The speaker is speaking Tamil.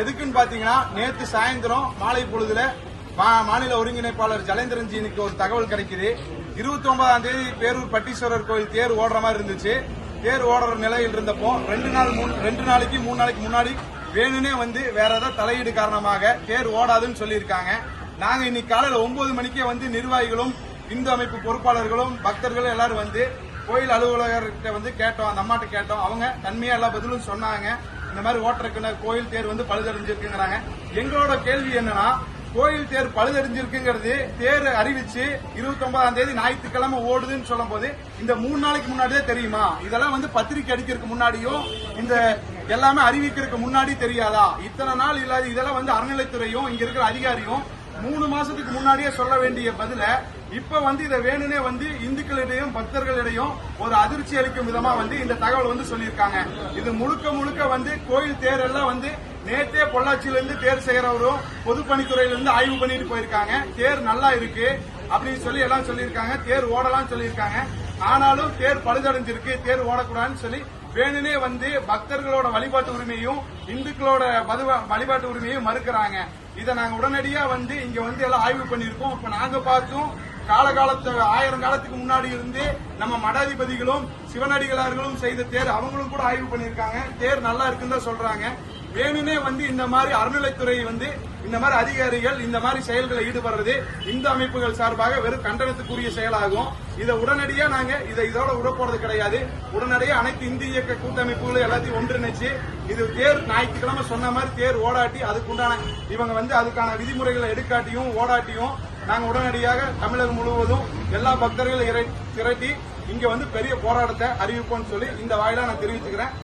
எதுக்குன்னு பாத்தீங்கன்னா நேத்து சாயந்தரம் மாலை பொழுதுல மாநில ஒருங்கிணைப்பாளர் ஜலேந்திரன்ஜிக்கு ஒரு தகவல் கிடைக்குது. 29ஆம் தேதி பேரூர் பட்டீஸ்வரர் கோயில் தேர் ஓடுற மாதிரி இருந்துச்சு. தேர் ஓடுற நிலையில் இருந்தப்போ 2 நாளைக்கு 3 நாளைக்கு முன்னாடி வேணுனே வேற ஏதாவது தலையீடு காரணமாக தேர் ஓடாதுன்னு சொல்லியிருக்காங்க. நாங்க இன்னைக்கு காலையில 9 மணிக்கே நிர்வாகிகளும் இந்து அமைப்பு பொறுப்பாளர்களும் பக்தர்களும் எல்லாரும் கோயில் அலுவலகர்கிட்ட கேட்டோம். அந்த அம்மாட்ட கேட்டோம். அவங்க தன்மையா எல்லா பதிலும் சொன்னாங்க. இந்த மாதிரி ஓட்டுறதுக்கு கோயில் தேர் பழுதடைஞ்சிருக்குங்கிறாங்க. எங்களோட கேள்வி என்னன்னா, கோயில் தேர் பழுதடைஞ்சிருக்குங்கிறது தேர் அறிவிச்சு 29ஆம் தேதி ஞாயிற்றுக்கிழமை ஓடுதுன்னு சொல்லும் போது இந்த 3 நாளைக்கு முன்னாடியே தெரியுமா? இதெல்லாம் பத்திரிக்கை அடிக்கிறதுக்கு முன்னாடியும் இந்த எல்லாமே அறிவிக்கிறதுக்கு முன்னாடி தெரியாதா? இத்தனை நாள் இல்லாத இதெல்லாம் அறநிலைத்துறையும் இங்க இருக்கிற அதிகாரியும் 3 மாசத்துக்கு முன்னாடியே சொல்ல வேண்டிய பதில இப்ப இதை வேணுனே இந்துக்களிடையும் பக்தர்களிடையும் ஒரு அதிர்ச்சி அளிக்கும் விதமா இந்த தகவல் சொல்லியிருக்காங்க. இது முழுக்க முழுக்க கோயில் தேர் எல்லாம் நேற்றே பொள்ளாச்சியிலிருந்து தேர் செய்யறவரும் பொதுப்பணித்துறையிலிருந்து ஆய்வு பண்ணிட்டு போயிருக்காங்க. தேர் நல்லா இருக்கு அப்படின்னு சொல்லி எல்லாம் சொல்லியிருக்காங்க. தேர் ஓடலாம் சொல்லியிருக்காங்க. ஆனாலும் தேர் பழுதடைஞ்சிருக்கு, தேர் ஓடக்கூடாதுன்னு சொல்லி வேணுனே பக்தர்களோட வழிபாட்டு உரிமையும் இந்துக்களோட வழிபாட்டு உரிமையும் மறுக்கிறாங்க. இதை நாங்க உடனடியா இங்க எல்லாம் ஆய்வு பண்ணிருக்கோம். இப்ப நாங்க பார்த்தோம், காலகாலத்து 1000 காலத்துக்கு முன்னாடி இருந்து நம்ம மடாதிபதிகளும் சிவனடிகளார்களும் செய்த தேர் அவங்களும் கூட ஆய்வு பண்ணிருக்காங்க. தேர் நல்லா இருக்குன்னு தான் சொல்றாங்க. வேணுனே இந்த மாதிரி அறநிலைத்துறை இந்த மாதிரி அதிகாரிகள் இந்த மாதிரி செயல்களை ஈடுபடுறது இந்து அமைப்புகள் சார்பாக வெறும் கண்டனத்துக்குரிய செயலாகும். இதை உடனடியா நாங்க இதோட விடப்போறது கிடையாது. உடனடியா அனைத்து இந்து இயக்க கூட்டமைப்புகளும் எல்லாத்தையும் ஒன்றிணைச்சு இது தேர் ஞாயிற்றுக்கிழமை சொன்ன மாதிரி தேர் ஓடாட்டி அதுக்குண்டான இவங்க அதுக்கான விதிமுறைகளை எடுக்காட்டியும் ஓடாட்டியும் நாங்க உடனடியாக தமிழகம் முழுவதும் எல்லா பக்தர்களை திரட்டி இங்க பெரிய போராட்டத்தை அறிவிப்போம்னு சொல்லி இந்த வாயிலா நான் தெரிவிச்சுக்கிறேன்.